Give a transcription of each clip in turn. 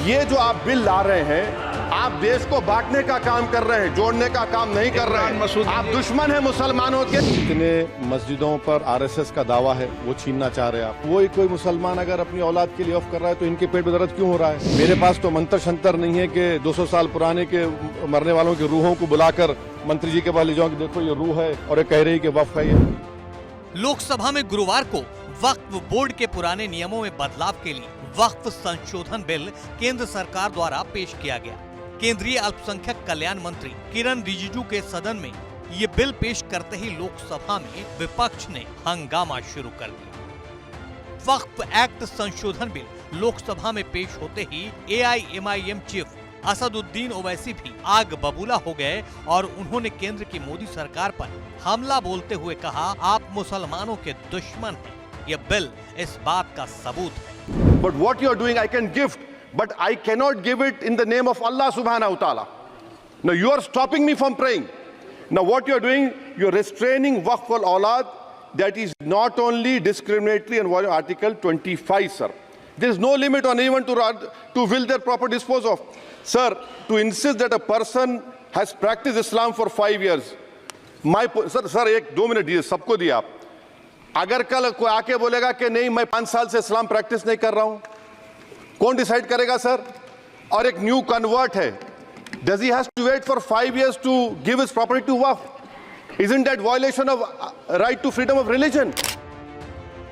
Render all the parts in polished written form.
ये जो आप बिल ला रहे हैं, आप देश को बांटने का काम कर रहे हैं, जोड़ने का काम नहीं कर रहे हैं। आप दुश्मन हैं मुसलमानों के। इतने मस्जिदों पर आरएसएस का दावा है, वो छीनना चाह रहे हैं आप। वही कोई मुसलमान अगर अपनी औलाद के लिए ऑफ कर रहा है तो इनके पेट में दर्द क्यों हो रहा है? मेरे पास तो मंत्र शंतर नहीं है कि 200 साल पुराने के मरने वालों की रूहों को बुलाकर मंत्री जी के पास ले जाऊं कि देखो ये रूह है और ये कह रही है कि वक्फ है। ये लोकसभा में गुरुवार को वक्फ बोर्ड के पुराने नियमों में बदलाव के लिए वक्फ संशोधन बिल केंद्र सरकार द्वारा पेश किया गया। केंद्रीय अल्पसंख्यक कल्याण मंत्री किरण रिजिजू के सदन में ये बिल पेश करते ही लोकसभा में विपक्ष ने हंगामा शुरू कर दिया। वक्फ एक्ट संशोधन बिल लोकसभा में पेश होते ही एआईएमआईएम चीफ असदुद्दीन ओवैसी भी आग बबूला हो गए और उन्होंने केंद्र की मोदी सरकार पर हमला बोलते हुए कहा, आप मुसलमानों के दुश्मन हैं। ये बिल इस बात का सबूत है। But what you are doing, I can gift, but I cannot give it in the name of Allah subhanahu wa ta'ala. Now you are stopping me from praying. Now what you are doing, you are restraining waqf al-awlad. That is not only discriminatory and violating Article 25, sir. There is no limit on anyone to will their proper dispose of. Sir, to insist that a person has practiced Islam for 5 years. Sir, एक 2 minute दिए, सबको दिया आप। अगर कल कोई आके बोलेगा कि नहीं मैं 5 साल से इस्लाम प्रैक्टिस नहीं कर रहा हूं, कौन डिसाइड करेगा सर? और एक न्यू कन्वर्ट है, does he have to wait for 5 years to give his property to वक्फ? Isn't that violation of right to freedom of religion?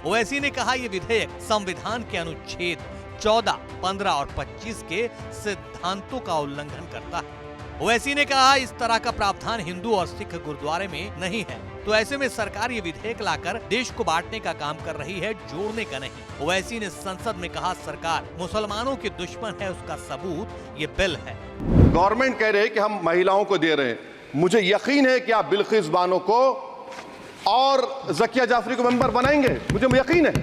Owaisi ने कहा, ये विधेयक संविधान के अनुच्छेद 14, 15 और 25 के सिद्धांतों का उल्लंघन करता है। ओवैसी ने कहा, इस तरह का प्रावधान हिंदू और सिख गुरुद्वारे में नहीं है, तो ऐसे में सरकार ये विधेयक लाकर देश को बांटने का काम कर रही है, जोड़ने का नहीं। ओवैसी ने संसद में कहा, सरकार मुसलमानों के दुश्मन है, उसका सबूत ये बिल है। गवर्नमेंट कह रहे हैं कि हम महिलाओं को दे रहे हैं। मुझे यकीन है कि आप बिल्किस बानो को और ज़किया जाफरी को मेंबर बनाएंगे, मुझे यकीन है।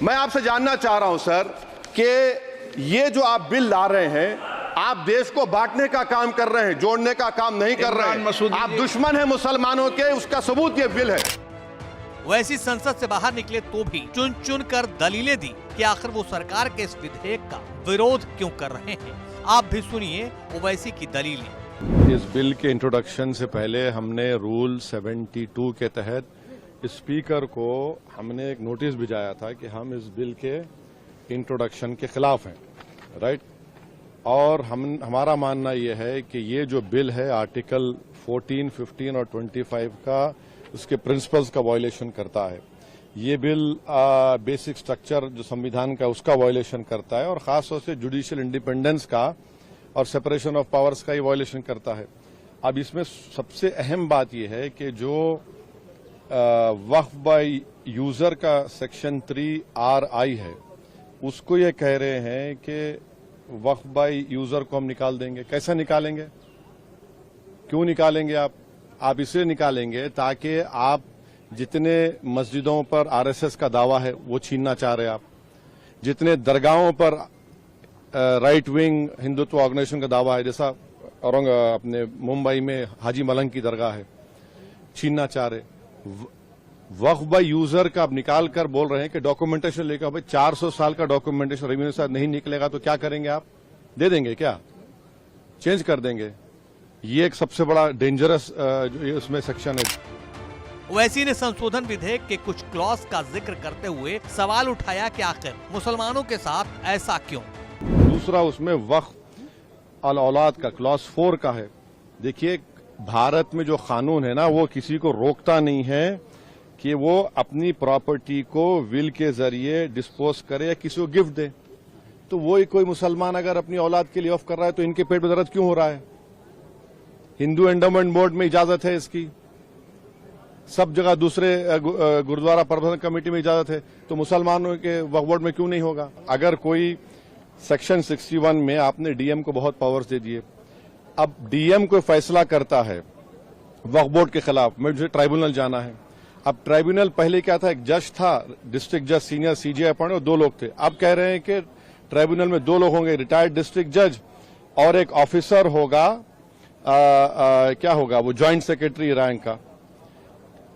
मैं आपसे जानना चाह रहा हूं सर कि ये जो आप बिल ला रहे हैं, आप देश को बांटने का काम कर रहे हैं, जोड़ने का काम नहीं कर रहे हैं। आप दुश्मन हैं मुसलमानों के, उसका सबूत ये बिल है। वैसी संसद से बाहर निकले तो भी चुन चुन कर दलीलें दी कि आखिर वो सरकार के इस विधेयक का विरोध क्यों कर रहे हैं। आप भी सुनिए ओवैसी की दलीलें। इस बिल के इंट्रोडक्शन से पहले हमने रूल 72 के तहत स्पीकर को हमने एक नोटिस भिजाया था कि हम इस बिल के इंट्रोडक्शन के खिलाफ हैं, राइट। और हमारा मानना यह है कि ये जो बिल है आर्टिकल 14, 15 और 25 का उसके प्रिंसिपल्स का वायलेशन करता है। ये बिल बेसिक स्ट्रक्चर जो संविधान का उसका वायलेशन करता है और खासतौर से जुडिशियल इंडिपेंडेंस का और सेपरेशन ऑफ पावर्स का ये वायलेशन करता है। अब इसमें सबसे अहम बात यह है कि जो वक्फ बाय यूजर का सेक्शन 3RI है, उसको ये कह रहे हैं कि वक्फ बाय यूजर को हम निकाल देंगे। कैसे निकालेंगे, क्यों निकालेंगे? आप इसलिए निकालेंगे ताकि आप जितने मस्जिदों पर आरएसएस का दावा है वो छीनना चाह रहे हैं आप, जितने दरगाहों पर राइट विंग हिंदुत्व ऑर्गेनाइजेशन का दावा है, जैसा अपने मुंबई में हाजी मलंग की दरगाह है, छीनना चाह रहे। वक्फ बाय यूजर का आप निकाल कर बोल रहे हैं कि डॉक्यूमेंटेशन लेकर, भाई 400 साल का डॉक्यूमेंटेशन रेवेन्यू से नहीं निकलेगा तो क्या करेंगे आप? दे देंगे क्या? चेंज कर देंगे? ये एक सबसे बड़ा डेंजरस उसमें सेक्शन है। ओवैसी ने संशोधन विधेयक के कुछ क्लॉज का जिक्र करते हुए सवाल उठाया कि आखिर मुसलमानों के साथ ऐसा क्यों? दूसरा उसमें वक्फ अल औलाद का क्लॉज 4 का है। देखिए, भारत में जो कानून है ना, वो किसी को रोकता नहीं है कि वो अपनी प्रॉपर्टी को विल के जरिए डिस्पोज करे या किसी को गिफ्ट दे। तो वो कोई मुसलमान अगर अपनी औलाद के लिए ऑफ कर रहा है तो इनके पेट में दर्द क्यों हो रहा है? हिंदू एंडोमेंट बोर्ड में इजाजत है इसकी, सब जगह दूसरे गुरुद्वारा प्रबंधन कमेटी में इजाजत है, तो मुसलमानों के वक्फ बोर्ड में क्यों नहीं होगा? अगर कोई सेक्शन 61 में आपने डीएम को बहुत पावर्स दे दिए, अब डीएम कोई फैसला करता है वक्फ बोर्ड के खिलाफ, मुझे ट्राइब्यूनल जाना है। अब ट्राइब्यूनल पहले क्या था, एक जज था, डिस्ट्रिक्ट जज सीनियर सीजीआई अपॉइंट, 2 लोग थे। अब कह रहे हैं कि ट्राइब्यूनल में 2 लोग होंगे, रिटायर्ड डिस्ट्रिक्ट जज और एक ऑफिसर होगा, क्या होगा वो, ज्वाइंट सेक्रेटरी रैंक का।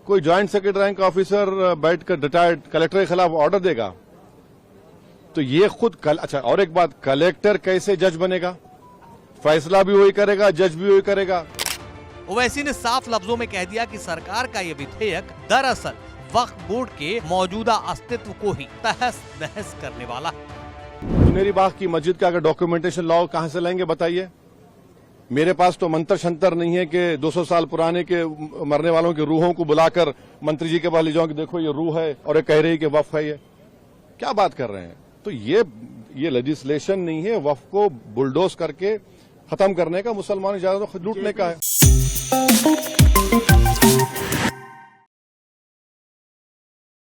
कोई ज्वाइंट सेक्रेटरी रैंक का ऑफिसर बैठकर रिटायर्ड कलेक्टर के खिलाफ ऑर्डर देगा? तो ये खुद अच्छा, और एक बात, कलेक्टर कैसे जज बनेगा? फैसला भी वही करेगा, जज भी वही करेगा। ओवैसी ने साफ लफ्जों में कह दिया कि सरकार का ये विधेयक दरअसल वक्फ बोर्ड के मौजूदा अस्तित्व को ही तहस नहस करने वाला है। सुनेरी बाग की मस्जिद का अगर डॉक्यूमेंटेशन लाओ कहां से लाएंगे बताइए? मेरे पास तो मंत्र शंतर नहीं है कि 200 साल पुराने के मरने वालों की रूहों को बुलाकर मंत्री जी के पास ले जाऊं कि देखो ये रूह है और ये कह रही है कि वक्फ है। ये क्या बात कर रहे हैं? तो ये लेजिस्लेशन नहीं है, वक्फ को बुलडोज करके खत्म करने का, मुसलमान इजाजत लूटने का है।